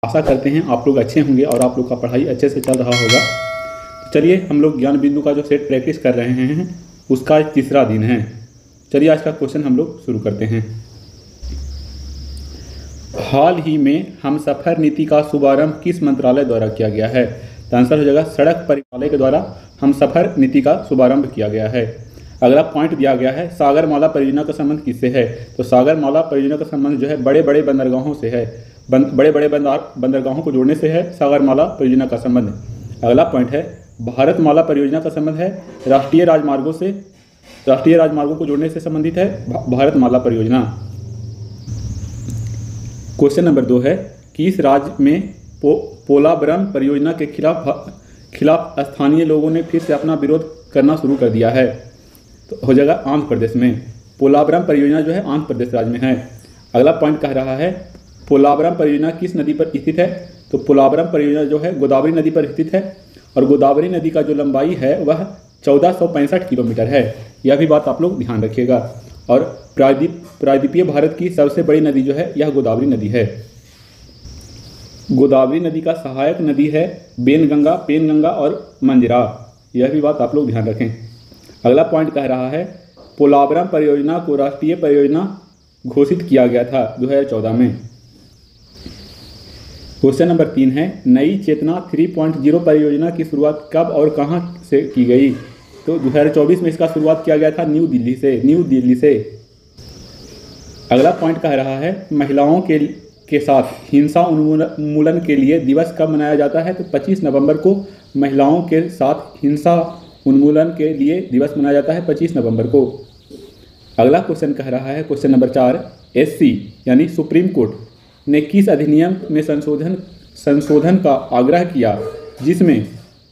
आशा करते हैं आप लोग अच्छे होंगे और आप लोग का पढ़ाई अच्छे से चल रहा होगा। तो चलिए हम लोग ज्ञान बिंदु का जो सेट प्रैक्टिस कर रहे हैं उसका तीसरा दिन है। चलिए आज का क्वेश्चन हम लोग शुरू करते हैं। हाल ही में हम सफ़र नीति का शुभारंभ किस मंत्रालय द्वारा किया गया है? तो आंसर हो जाएगा सड़क परिवहन के द्वारा हम सफ़र नीति का शुभारंभ किया गया है। अगला पॉइंट दिया गया है, सागरमाला परियोजना का संबंध किससे है? तो सागरमाला परियोजना का संबंध जो है बड़े बड़े बंदरगाहों से है। बड़े बड़े बंदरगाहों को जोड़ने से है सागरमाला परियोजना का संबंध। अगला पॉइंट है, भारतमाला परियोजना का संबंध है राष्ट्रीय राजमार्गों से, राष्ट्रीय राजमार्गों को जोड़ने से संबंधित है भारतमाला परियोजना। क्वेश्चन नंबर 2 है, किस राज्य में पोलावरम परियोजना के खिलाफ स्थानीय लोगों ने फिर से अपना विरोध करना शुरू कर दिया है? तो हो जाएगा आंध्र प्रदेश में। पोलावरम परियोजना जो है आंध्र प्रदेश राज्य में है। अगला पॉइंट कह रहा है, पोलावरम परियोजना किस नदी पर स्थित है? तो पोलावरम परियोजना जो है गोदावरी नदी पर स्थित है और गोदावरी नदी का जो लंबाई है वह 1465 किलोमीटर है। यह भी बात आप लोग ध्यान रखिएगा। और प्रायद्वीपीय भारत की सबसे बड़ी नदी जो है यह गोदावरी नदी है। गोदावरी नदी का सहायक नदी है पेनगंगा और मंजरा। यह भी बात आप लोग ध्यान रखें। अगला पॉइंट कह रहा है, पोलावरम परियोजना को राष्ट्रीय परियोजना घोषित किया गया था 2014 में। क्वेश्चन नंबर 3 है, नई चेतना 3.0 परियोजना की शुरुआत कब और कहां से की गई? तो 2024 में इसका शुरुआत किया गया था न्यू दिल्ली से। अगला पॉइंट कह रहा है, महिलाओं के साथ हिंसा उन्मूलन के लिए दिवस कब मनाया जाता है? तो 25 नवंबर को महिलाओं के साथ हिंसा उन्मूलन के लिए दिवस मनाया जाता है 25 नवंबर को। अगला क्वेश्चन कह रहा है, क्वेश्चन नंबर 4, SC यानी सुप्रीम कोर्ट ने किस अधिनियम में संशोधन का आग्रह किया जिसमें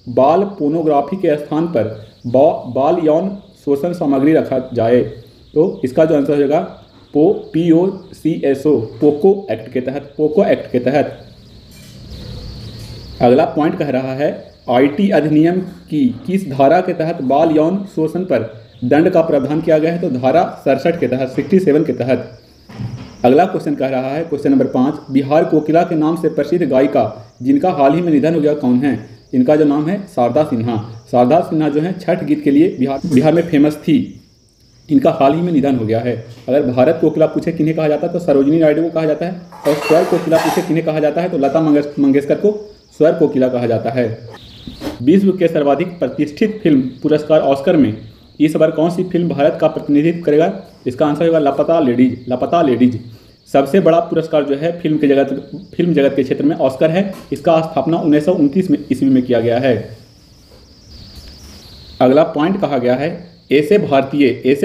बाल पोर्नोग्राफी के स्थान पर बाल यौन शोषण सामग्री रखा जाए? तो इसका जो आंसर हो जाएगा POCSO, पोको एक्ट के तहत। अगला पॉइंट कह रहा है, IT अधिनियम की किस धारा के तहत बाल यौन शोषण पर दंड का प्रावधान किया गया है? तो धारा 67 के तहत, 67 के तहत। अगला क्वेश्चन कह रहा है, क्वेश्चन नंबर 5, बिहार कोकिला के नाम से प्रसिद्ध गायिका जिनका हाल ही में निधन हो गया कौन है? इनका जो नाम है शारदा सिन्हा। शारदा सिन्हा जो है छठ गीत के लिए बिहार में फेमस थी। इनका हाल ही में निधन हो गया है। अगर भारत कोकिला पूछे किन्हें कहा जाता है तो सरोजिनी नायडू को कहा जाता है, और स्वर कोकिला पूछे किन्हें कहा जाता है तो लता मंगेशकर को स्वर कोकिला कहा जाता है। विश्व के सर्वाधिक प्रतिष्ठित फिल्म पुरस्कार ऑस्कर में इस बार कौन सी फिल्म भारत का प्रतिनिधित्व करेगा? इसका आंसर होगा लापता लेडीज। सबसे बड़ा पुरस्कार जो है फिल्म जगत के क्षेत्र में ऑस्कर है। इसका स्थापना 1929 में ईस्वी में किया गया है। अगला पॉइंट कहा गया है, ऐसे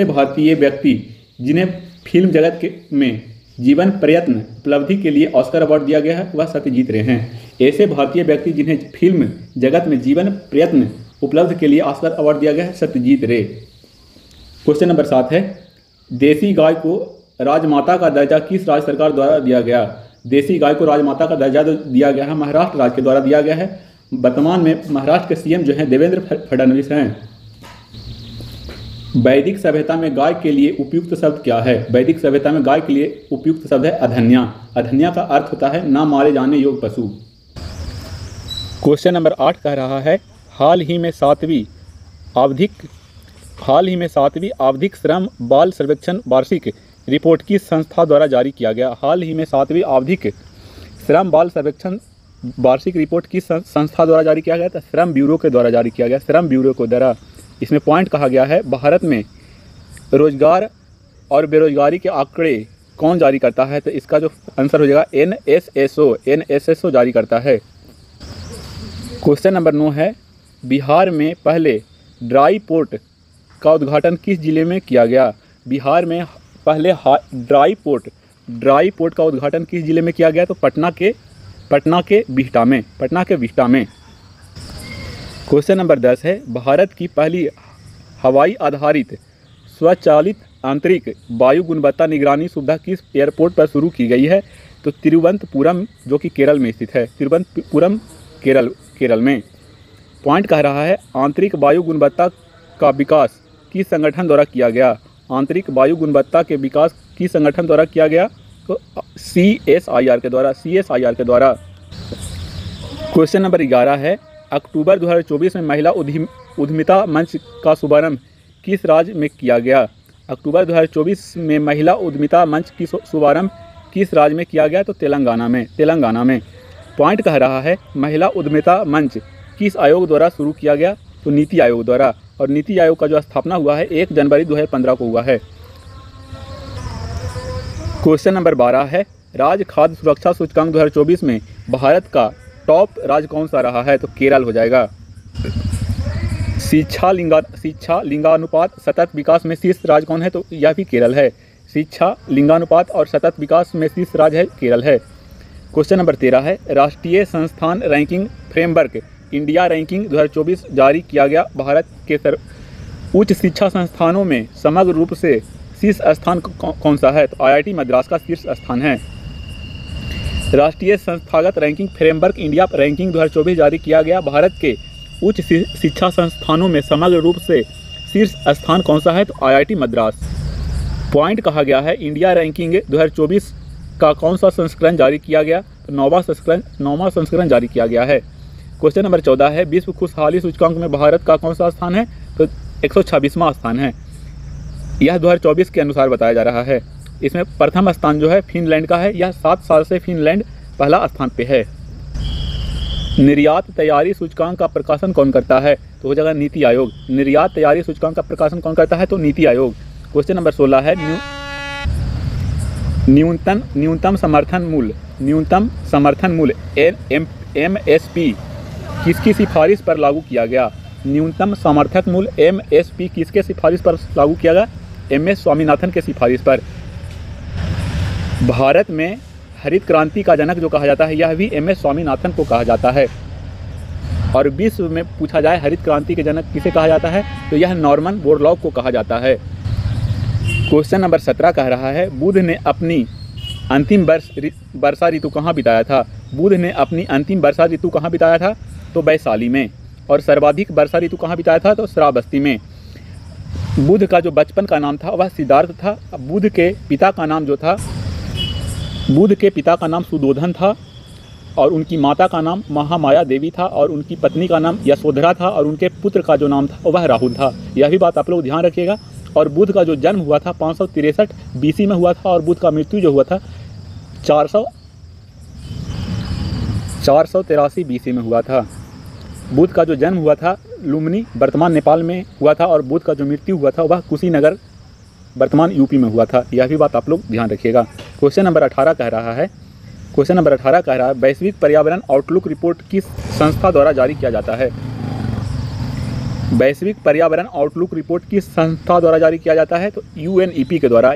भारतीय व्यक्ति जिन्हें फिल्म जगत में जीवन प्रयत्न उपलब्धि के लिए ऑस्कर अवार्ड दिया गया है वह सत्यजीत रे हैं। ऐसे भारतीय व्यक्ति जिन्हें फिल्म जगत में जीवन प्रयत्न उपलब्धि के लिए ऑस्कर अवार्ड दिया गया है सत्यजीत रे। क्वेश्चन नंबर 7 है, देसी गाय को राजमाता का दर्जा किस राज्य सरकार द्वारा दिया गया? देसी गाय को राजमाता का दर्जा दिया गया है महाराष्ट्र राज्य के द्वारा दिया गया है। वर्तमान में महाराष्ट्र के CM जो हैं देवेंद्र फडणवीस हैं। वैदिक सभ्यता में गाय के लिए उपयुक्त शब्द क्या है? वैदिक सभ्यता में गाय के लिए उपयुक्त शब्द है अधन्या। अधन्या का अर्थ होता है ना मारे जाने योग्य पशु। क्वेश्चन नंबर 8 कह रहा है, हाल ही में सातवीं आवधिक श्रम बाल सर्वेक्षण वार्षिक रिपोर्ट किस संस्था द्वारा जारी किया गया? हाल ही में 7वीं आवधिक श्रम बाल सर्वेक्षण वार्षिक रिपोर्ट किस संस्था द्वारा जारी किया गया? था श्रम ब्यूरो के द्वारा जारी किया गया, श्रम ब्यूरो को द्वारा। इसमें पॉइंट कहा गया है, भारत में रोजगार और बेरोजगारी के आंकड़े कौन जारी करता है? तो इसका जो आंसर हो जाएगा NSSO जारी करता है। क्वेश्चन नंबर 9 है, बिहार में पहले ड्राई पोर्ट का उद्घाटन किस जिले में किया गया? बिहार में पहले ड्राई पोर्ट का उद्घाटन किस जिले में किया गया? तो पटना के बिहटा में। क्वेश्चन नंबर 10 है, भारत की पहली हवाई आधारित स्वचालित आंतरिक वायु गुणवत्ता निगरानी सुविधा किस एयरपोर्ट पर शुरू की गई है? तो तिरुवनंतपुरम जो कि केरल में स्थित है, तिरुवनंतपुरम केरल में। पॉइंट कह रहा है, आंतरिक वायु गुणवत्ता का विकास किस संगठन द्वारा किया गया? आंतरिक वायु गुणवत्ता के विकास किस संगठन द्वारा किया गया? तो CSIR के द्वारा। क्वेश्चन नंबर 11 है, अक्टूबर 2024 में महिला उद्यमिता मंच का शुभारंभ किस राज्य में किया गया? अक्टूबर 2024 में महिला उद्यमिता मंच की शुभारंभ किस राज्य में किया गया? तो तेलंगाना में। पॉइंट कह रहा है महिला उद्यमिता मंच किस आयोग द्वारा शुरू किया गया? तो नीति आयोग द्वारा, और नीति आयोग का जो स्थापना हुआ है 1 जनवरी 2015 को हुआ है। क्वेश्चन नंबर 12 है, राज्य खाद्य सुरक्षा सूचकांक 2024 में भारत का टॉप राज्य कौन सा रहा है? तो केरल हो जाएगा। शिक्षा लिंगानुपात सतत विकास में शीर्ष राज्य कौन है? तो यह भी केरल है। शिक्षा लिंगानुपात और सतत विकास में शीर्ष राज्य है केरल है। क्वेश्चन नंबर 13 है, राष्ट्रीय संस्थान रैंकिंग फ्रेमवर्क इंडिया रैंकिंग 2024 जारी किया गया। भारत के उच्च शिक्षा संस्थानों में समग्र रूप से शीर्ष स्थान कौन सा है? तो IIT मद्रास का शीर्ष स्थान है। राष्ट्रीय संस्थागत रैंकिंग फ्रेमवर्क इंडिया रैंकिंग 2024 जारी किया गया। भारत के उच्च शिक्षा संस्थानों में समग्र रूप से शीर्ष स्थान कौन सा है? तो IIT मद्रास। पॉइंट कहा गया है इंडिया रैंकिंग 2024 का कौन सा संस्करण जारी किया गया? तो 9वां संस्करण जारी किया गया है। क्वेश्चन नंबर 14 है, विश्व खुशहाली सूचकांक में भारत का कौन सा स्थान है? तो 126वां स्थान है। यह 2024 के अनुसार बताया जा रहा है। इसमें प्रथम स्थान जो है फिनलैंड का है। यह 7 साल से फिनलैंड पहला स्थान पे है। निर्यात तैयारी सूचकांक का प्रकाशन कौन करता है? तो हो जाएगा नीति आयोग। निर्यात तैयारी सूचकांक का प्रकाशन कौन करता है? तो नीति आयोग। क्वेश्चन नंबर 16 है, न्यूनतम समर्थन मूल्य MSP किसकी सिफारिश पर लागू किया गया? न्यूनतम समर्थक मूल्य MSP किसके सिफारिश पर लागू किया गया? MS स्वामीनाथन के सिफारिश पर। भारत में हरित क्रांति का जनक जो कहा जाता है यह भी MS स्वामीनाथन को कहा जाता है। और विश्व में पूछा जाए हरित क्रांति के जनक किसे कहा जाता है? तो यह नॉर्मन बोरलॉग को कहा जाता है। क्वेश्चन नंबर 17 कह रहा है, बुध ने अपनी अंतिम वर्षा ऋतु कहाँ बिताया था? बुध ने अपनी अंतिम वर्षा ऋतु कहाँ बिताया था? तो वैशाली में। और सर्वाधिक वर्षा ऋतु कहाँ बिताया था? तो श्रावस्ती में। बुध का जो बचपन का नाम था वह सिद्धार्थ था। बुध के पिता का नाम सुदोधन था, और उनकी माता का नाम महामाया देवी था, और उनकी पत्नी का नाम यशोधरा था, और उनके पुत्र का जो नाम था वह राहुल था। यह भी बात आप लोग ध्यान रखिएगा। और बुध का जो जन्म हुआ था 563 BC में हुआ था, और बुध का मृत्यु जो हुआ था 483 BC में हुआ था। बुध का जो जन्म हुआ था लुम्बिनी वर्तमान नेपाल में हुआ था, और बुध का जो मृत्यु हुआ था वह कुशीनगर वर्तमान यूपी में हुआ था। यह भी बात आप लोग ध्यान रखिएगा। क्वेश्चन नंबर 18 कह रहा है, वैश्विक पर्यावरण आउटलुक रिपोर्ट किस संस्था द्वारा जारी किया जाता है? वैश्विक पर्यावरण आउटलुक रिपोर्ट किस संस्था द्वारा जारी किया जाता है? तो UNEP के द्वारा।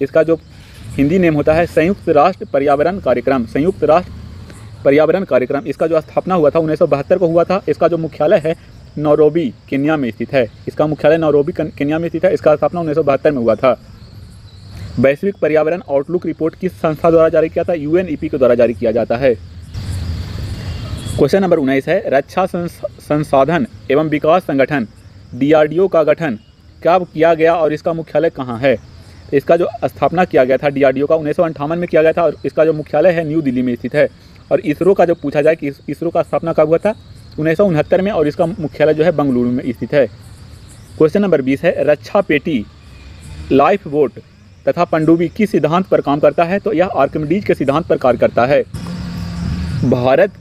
इसका जो हिंदी नेम होता है संयुक्त राष्ट्र पर्यावरण कार्यक्रम। इसका जो स्थापना हुआ था 1972 को हुआ था। इसका जो मुख्यालय है नैरोबी केन्या में स्थित है। इसका स्थापना 1972 में हुआ था। वैश्विक पर्यावरण आउटलुक रिपोर्ट किस संस्था द्वारा जारी किया था? UNEP के द्वारा जारी किया जाता है। क्वेश्चन नंबर 19 है, रक्षा संसाधन एवं विकास संगठन DRDO का गठन कब किया गया और इसका मुख्यालय कहाँ है? इसका जो स्थापना किया गया था DRDO का 1958 में किया गया था, और इसका जो मुख्यालय है न्यू दिल्ली में स्थित है। और इसरो का जो पूछा जाए कि इसरो का स्थापना कब हुआ था? 1969 में, और इसका मुख्यालय जो है बंगलुरु में स्थित है। क्वेश्चन नंबर 20 है, रक्षा पेटी, लाइफ बोट तथा पनडुब्बी किस सिद्धांत पर काम करता है? तो यह आर्किमिडीज के सिद्धांत पर कार्य करता है। भारत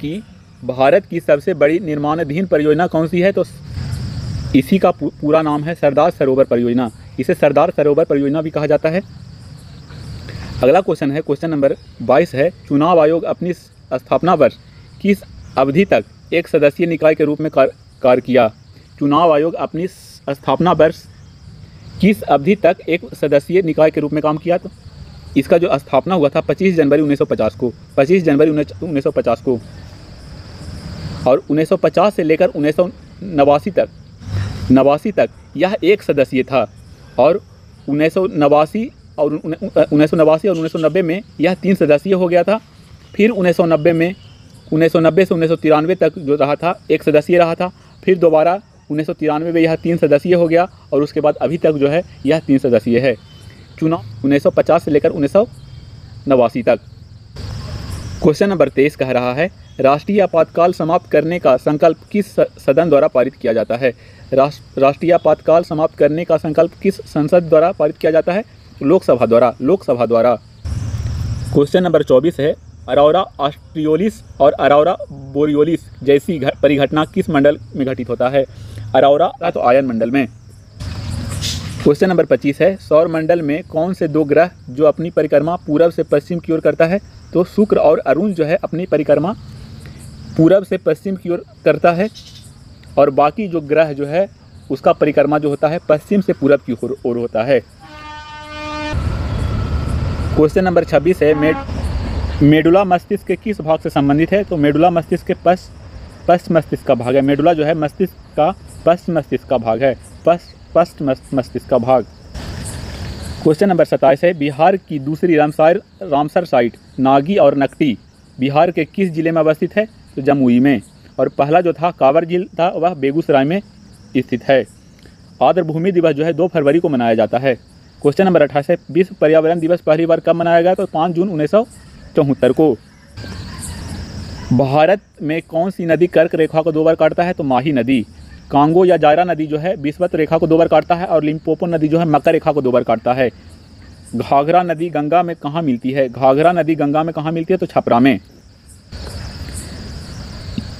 की सबसे बड़ी निर्माणाधीन परियोजना कौन सी है? तो इसी का पूरा नाम है सरदार सरोवर परियोजना। इसे सरदार सरोवर परियोजना भी कहा जाता है। अगला क्वेश्चन है, क्वेश्चन नंबर 22 है, चुनाव आयोग अपनी स्थापना वर्ष किस अवधि तक एक सदस्यीय निकाय के रूप में कार्य किया? चुनाव आयोग अपनी स्थापना वर्ष किस अवधि तक एक सदस्यीय निकाय के रूप में काम किया? तो इसका जो स्थापना हुआ था 25 जनवरी 1950 को। और 1950 से लेकर 1989 तक यह एक सदस्यीय था, और 1989 और 1990 में यह 3 सदस्यीय हो गया था। फिर 1990 से 1993 तक जो रहा था एक सदस्यीय रहा था। फिर दोबारा 1993 में यह 3 सदस्यीय हो गया, और उसके बाद अभी तक जो है यह 3 सदस्यीय है। चुनाव 1950 से लेकर 1989 तक। क्वेश्चन नंबर 23 कह रहा है, राष्ट्रीय आपातकाल समाप्त करने का संकल्प किस सदन द्वारा पारित किया जाता है? राष्ट्रीय आपातकाल समाप्त करने का संकल्प किस संसद द्वारा पारित किया जाता है? लोकसभा द्वारा। क्वेश्चन नंबर 24 है, अरोरा ऑस्ट्रियोलिस और अरोरा बोरियोलिस जैसी परिघटना किस मंडल में घटित होता है? अरोरा तो आयन मंडल में। क्वेश्चन नंबर 25 है, सौर मंडल में कौन से दो ग्रह जो अपनी परिक्रमा पूरब से पश्चिम की ओर करता है? तो शुक्र और अरुण जो है अपनी परिक्रमा पूरब से पश्चिम की ओर करता है, और बाकी जो ग्रह जो है उसका परिक्रमा जो होता है पश्चिम से पूरब की ओर होता है। क्वेश्चन नंबर 26 है, मेडुला मस्तिष्क के किस भाग से संबंधित है? तो मेडुला मस्तिष्क के पश्च मस्तिष्क का भाग है। मेडुला जो है मस्तिष्क का पश्च मस्तिष्क का भाग है, पश्च मस्तिष्क का भाग। क्वेश्चन नंबर 27 है, बिहार की दूसरी रामसर साइट नागी और नकटी बिहार के किस जिले में अवस्थित है? तो जमुई में। और पहला जो था कांवर झील था वह बेगूसराय में स्थित है। आर्द्र भूमि दिवस जो है 2 फरवरी को मनाया जाता है। क्वेश्चन नंबर 28 है, विश्व पर्यावरण दिवस पहली बार कब मनाया गया? तो 5 जून 1974 को। भारत में कौन सी नदी कर्क रेखा को 2 बार काटता है? तो माही नदी। कांगो या जायरा नदी जो है विषुवत रेखा को 2 बार काटता है, और लिम्पोपो नदी जो है मकर रेखा को 2 बार काटता है। घाघरा नदी गंगा में कहाँ मिलती है? घाघरा नदी गंगा में कहाँ मिलती है? तो छपरा में।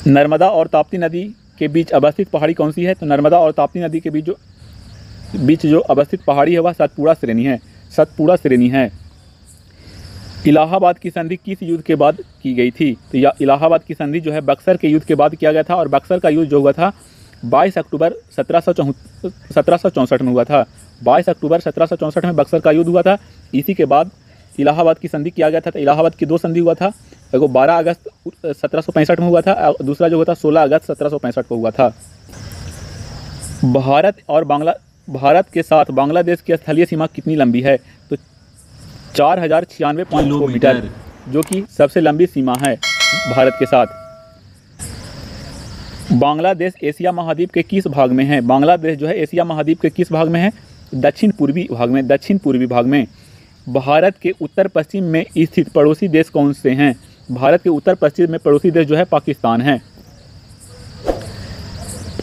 नर्मदा और ताप्ती नदी के बीच अवस्थित पहाड़ी कौन सी है? तो नर्मदा और ताप्ती नदी के बीच जो अवस्थित पहाड़ी है वह सतपुड़ा श्रेणी है। इलाहाबाद की संधि किस युद्ध के बाद की गई थी? तो यह इलाहाबाद की संधि जो है बक्सर के युद्ध के बाद किया गया था, और बक्सर का युद्ध जो हुआ था 22 अक्टूबर 1764 में हुआ था। 22 अक्टूबर 1764 में बक्सर का युद्ध हुआ था। इसी के बाद इलाहाबाद की संधि किया गया था। तो इलाहाबाद की 2 संधि हुआ था, एक 12 अगस्त 1765 में हुआ था, और दूसरा जो हुआ था 16 अगस्त 1765 को हुआ था। भारत के साथ बांग्लादेश की स्थलीय सीमा कितनी लंबी है? तो 4096.2 मीटर, जो कि सबसे लंबी सीमा है भारत के साथ। बांग्लादेश एशिया महाद्वीप के किस भाग में है? बांग्लादेश जो है एशिया महाद्वीप के किस भाग में है? दक्षिण पूर्वी भाग में। भारत के उत्तर पश्चिम में स्थित पड़ोसी देश कौन से हैं? भारत के उत्तर पश्चिम में पड़ोसी देश जो है पाकिस्तान है।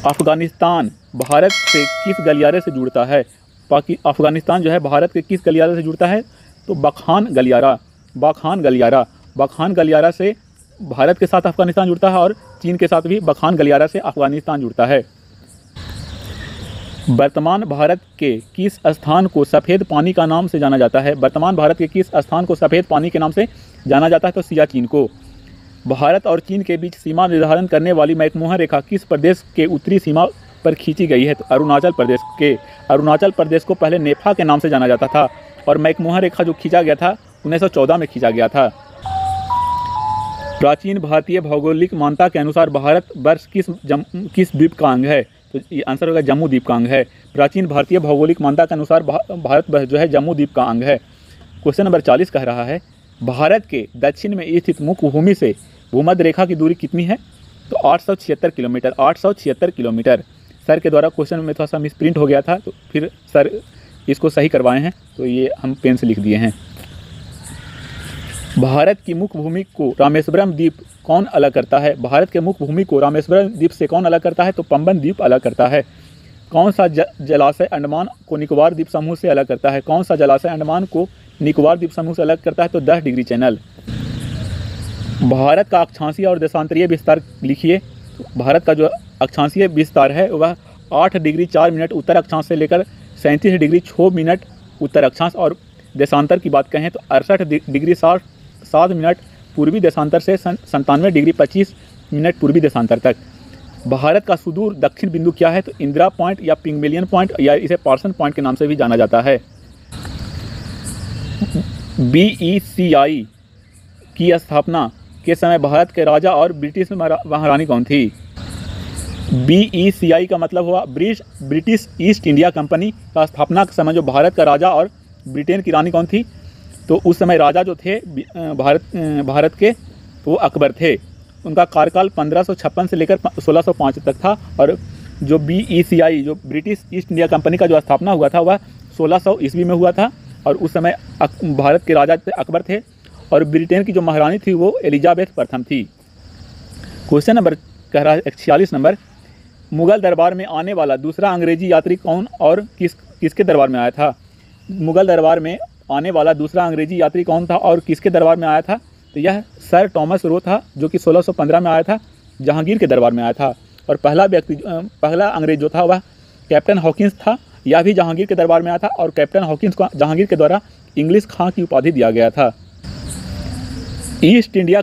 अफगानिस्तान भारत से किस गलियारे से जुड़ता है? अफगानिस्तान जो है भारत के किस गलियारे से जुड़ता है? तो बखान गलियारा से भारत के साथ अफगानिस्तान जुड़ता है, और चीन के साथ भी बखान गलियारा से अफगानिस्तान जुड़ता है। वर्तमान भारत के किस स्थान को सफ़ेद पानी का नाम से जाना जाता है? वर्तमान भारत के किस स्थान को सफ़ेद पानी के नाम से जाना जाता है? तो सियाचिन को। भारत और चीन के बीच सीमा निर्धारण करने वाली मैकमोहन रेखा किस प्रदेश के उत्तरी सीमा पर खींची गई है? तो अरुणाचल प्रदेश को पहले नेफा के नाम से जाना जाता था, और मैकमोहन रेखा जो खींचा गया था 1914 में खींचा गया था। प्राचीन भारतीय भौगोलिक मान्यता के अनुसार भारतवर्ष किस द्वीप का अंग है? तो ये आंसर होगा जम्मू द्वीप का अंग है। प्राचीन भारतीय भौगोलिक मान्यता के अनुसार भारतवर्ष जो है जम्मू द्वीप का अंग है। क्वेश्चन नंबर 40 कह रहा है, भारत के दक्षिण में स्थित मुख्य भूमि से भूमध्य रेखा की दूरी कितनी है? तो 876 किलोमीटर। सर के द्वारा क्वेश्चन में थोड़ा सा मिसप्रिंट हो गया था, तो फिर सर इसको सही करवाए हैं, तो ये हम पेन से लिख दिए हैं। भारत की मुख्य भूमि को रामेश्वरम द्वीप कौन अलग करता है? भारत के मुख्य भूमि को रामेश्वरम द्वीप से कौन अलग करता है? तो पंबन द्वीप अलग करता है। कौन सा जलाशय अंडमान को निकोबार द्वीप समूह से अलग करता है? कौन सा जलाशय अंडमान को निकोबार द्वीप समूह से अलग करता है? तो 10 डिग्री चैनल। भारत का अक्षांशीय और देशांतरीय विस्तार लिखिए। भारत का जो अक्षांशीय विस्तार है वह 8 डिग्री 4 मिनट उत्तर अक्षांश से लेकर 37 डिग्री 6 मिनट उत्तर अक्षांश, और देशांतर की बात कहें तो 68 डिग्री 7 मिनट पूर्वी देशांतर से 97 डिग्री 25 मिनट पूर्वी देशांतर तक। भारत का सुदूर दक्षिण बिंदु क्या है? तो इंदिरा पॉइंट या पिग्मेलियन पॉइंट, या इसे पार्सन पॉइंट के नाम से भी जाना जाता है। BECI की स्थापना के समय भारत के राजा और ब्रिटिश महारानी कौन थी? BECI का मतलब हुआ ब्रिटिश ईस्ट इंडिया कंपनी का स्थापना के समय जो भारत का राजा और ब्रिटेन की रानी कौन थी? तो उस समय राजा जो थे भारत के वो अकबर थे। उनका कार्यकाल 1556 से लेकर 1605 तक था, और जो BECI जो ब्रिटिश ईस्ट इंडिया कंपनी का जो स्थापना हुआ था वह 1600 ईस्वी में हुआ था, और उस समय भारत के राजा अकबर थे, और ब्रिटेन की जो महारानी थी वो एलिजाबेथ प्रथम थी। क्वेश्चन नंबर कह रहा है 46 नंबर, मुगल दरबार में आने वाला दूसरा अंग्रेजी यात्री कौन और किसके दरबार में आया था? मुगल दरबार में आने वाला दूसरा अंग्रेजी यात्री कौन था और किसके दरबार में आया था? तो यह सर टॉमस रो था, जो कि 1615 में आया था, जहांगीर के दरबार में आया था। और पहला अंग्रेज जो था वह कैप्टन हॉकिंस था, यह भी जहांगीर के दरबार में आया था और कैप्टन हॉकिंस को जहांगीर के द्वारा इंग्लिश खां की उपाधि दिया गया था। ईस्ट इंडिया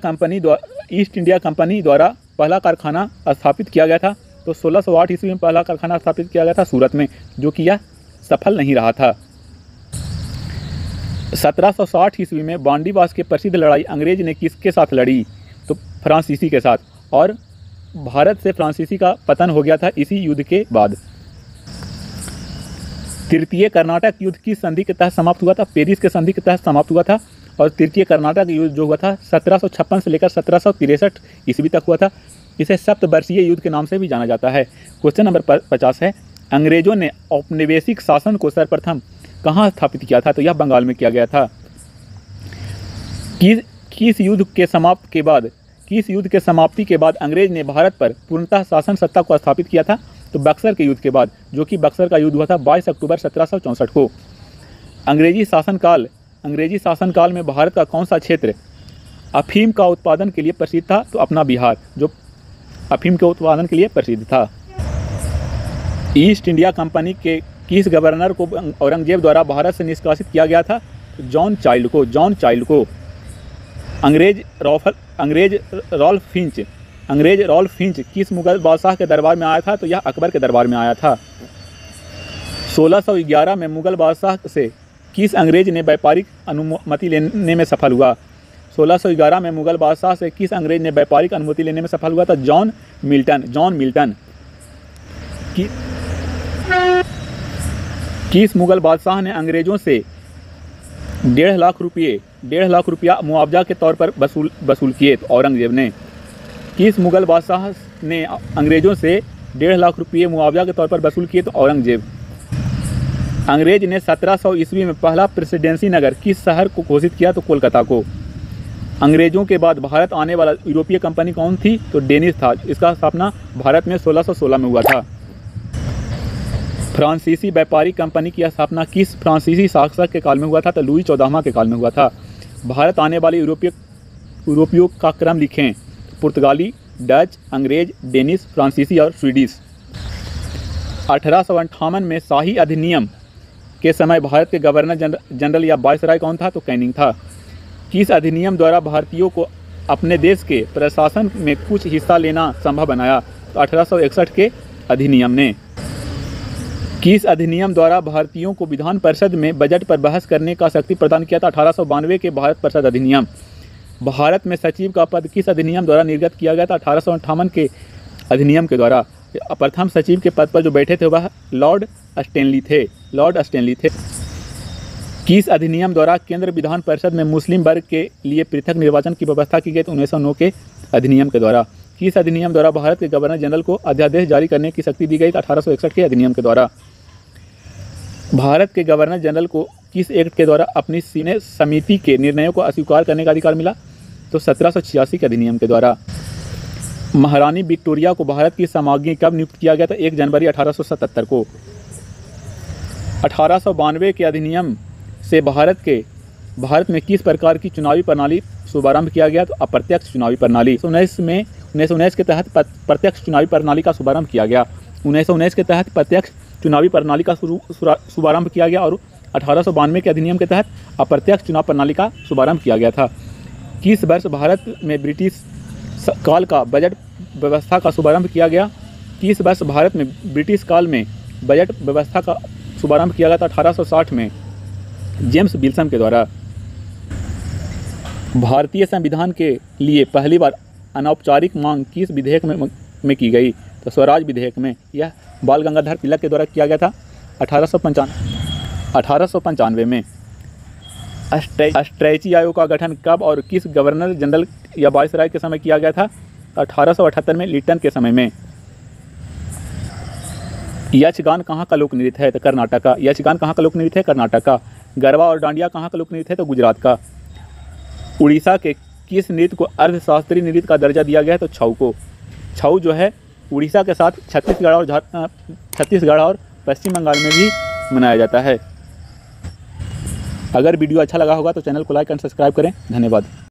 कंपनी द्वारा पहला कारखाना स्थापित किया गया था, तो 1608 ईस्वी में पहला कारखाना स्थापित किया गया था सूरत में, जो कि यह सफल नहीं रहा था। 1760 ईस्वी में बांडीवास की प्रसिद्ध लड़ाई अंग्रेज ने किसके साथ लड़ी? तो फ्रांसीसी के साथ, और भारत से फ्रांसीसी का पतन हो गया था इसी युद्ध के बाद। तृतीय कर्नाटक युद्ध की संधि के तहत समाप्त हुआ था, पेरिस के संधि के तहत समाप्त हुआ था। और तृतीय कर्नाटक युद्ध जो हुआ था 1756 से लेकर 1763 ईस्वी तक हुआ था। इसे सप्तवर्षीय युद्ध के नाम से भी जाना जाता है। क्वेश्चन नंबर 50 है, अंग्रेजों ने औपनिवेशिक शासन को सर्वप्रथम कहाँ स्थापित किया था? तो यह बंगाल में किया गया था। किस युद्ध के समाप्ति के बाद अंग्रेज ने भारत पर पूर्णतः शासन सत्ता को स्थापित किया था? तो बक्सर के युद्ध के बाद, जो कि बक्सर का युद्ध हुआ था 22 अक्टूबर 1764 को। अंग्रेजी शासनकाल में भारत का कौन सा क्षेत्र अफीम का उत्पादन के लिए प्रसिद्ध था? तो अपना बिहार, जो अफीम के उत्पादन के लिए प्रसिद्ध था। ईस्ट इंडिया कंपनी के किस गवर्नर को औरंगजेब द्वारा भारत से निष्कासित किया गया था? तो जॉन चाइल्ड को। अंग्रेज रॉल्फ फिंच किस मुगल बादशाह के दरबार में आया था? तो यह अकबर के दरबार में आया था। 1611 में मुगल बादशाह से किस अंग्रेज ने व्यापारिक अनुमति लेने में सफल हुआ? 1611 में मुगल बादशाह से किस अंग्रेज ने व्यापारिक अनुमति लेने में सफल हुआ था? John Milton. किस मुगल बादशाह ने अंग्रेजों से 1.5 लाख रुपया मुआवजा के तौर पर वसूल किए? तो औरंगजेब ने। किस मुगल बादशाह ने अंग्रेजों से 1.5 लाख रुपये मुआवजा के तौर पर वसूल किए? तो औरंगजेब। अंग्रेज ने 1700 ईस्वी में पहला प्रेसिडेंसी नगर किस शहर को घोषित किया? तो कोलकाता को। अंग्रेजों के बाद भारत आने वाला यूरोपीय कंपनी कौन थी? तो डेनिश था। इसका स्थापना भारत में 1616 में हुआ था। फ्रांसीसी व्यापारिक कंपनी की स्थापना किस फ्रांसीसी शासक के काल में हुआ था? तो लुई 14वां के काल में हुआ था। भारत आने वाले यूरोपियों का क्रम लिखें। पुर्तगाली, डच, अंग्रेज, डेनिश, फ्रांसीसी और स्वीडिश। 1858 में शाही अधिनियम के समय भारत के गवर्नर जनरल या वायसराय कौन था? तो कैनिंग था। किस अधिनियम द्वारा भारतीयों को अपने देश के प्रशासन में कुछ हिस्सा लेना संभव बनाया? तो 1861 के अधिनियम ने। किस अधिनियम द्वारा भारतीयों को विधान परिषद में बजट पर बहस करने का शक्ति प्रदान किया था? 1892 के भारत परिषद अधिनियम। भारत में सचिव का पद किस अधिनियम द्वारा निर्गत किया गया था? 1858 के अधिनियम के द्वारा। प्रथम सचिव के पद पर जो बैठे थे वह लॉर्ड स्टैनली थे। किस अधिनियम द्वारा केंद्र विधान परिषद में मुस्लिम वर्ग के लिए पृथक निर्वाचन की व्यवस्था की गई? 1909 के अधिनियम के द्वारा। किस अधिनियम द्वारा भारत के गवर्नर जनरल को अध्यादेश जारी करने की शक्ति दी गई? 1861 के अधिनियम के द्वारा। भारत के गवर्नर जनरल को किस एक्ट के द्वारा अपनी सीने समिति के निर्णयों को अस्वीकार करने का अधिकार मिला? तो 1786 के अधिनियम के द्वारा। महारानी विक्टोरिया को भारत की सम्राज्ञी कब नियुक्त किया गया था? 1 जनवरी 1877 को। 1892 के अधिनियम से भारत में किस प्रकार की चुनावी प्रणाली शुभारंभ किया गया? तो अप्रत्यक्ष चुनावी प्रणाली। 1919 के तहत प्रत्यक्ष चुनावी प्रणाली का शुभारंभ किया गया। 1919 के तहत प्रत्यक्ष चुनावी प्रणाली का शुभारंभ किया गया और 1892 के अधिनियम के तहत अप्रत्यक्ष चुनाव प्रणाली का शुभारंभ किया गया था। किस वर्ष भारत में ब्रिटिश काल का बजट व्यवस्था का शुभारंभ किया गया? किस वर्ष भारत में ब्रिटिश काल में बजट व्यवस्था का शुभारंभ किया गया था? 1860 में जेम्स विल्सन के द्वारा। भारतीय संविधान के लिए पहली बार अनौपचारिक मांग किस विधेयक में की गई? तो स्वराज विधेयक में। यह बाल गंगाधर तिलक के द्वारा किया गया था 1895 में। स्ट्रैची आयोग का गठन कब और किस गवर्नर जनरल या वायसराय के समय किया गया था? 1878 में लिटन के समय में। यक्षगान कहाँ का लोक नृत्य है? तो कर्नाटक का। यक्षगान कहाँ का लोक नृत्य है? कर्नाटक का। गरबा और डांडिया कहाँ का लोक नृत्य है? तो गुजरात का। उड़ीसा के किस नृत्य को अर्धशास्त्रीय नृत्य का दर्जा दिया गया है? तो छऊ को। छऊ जो है उड़ीसा के साथ छत्तीसगढ़ और पश्चिम बंगाल में भी मनाया जाता है। अगर वीडियो अच्छा लगा होगा तो चैनल को लाइक एंड सब्सक्राइब करें। धन्यवाद।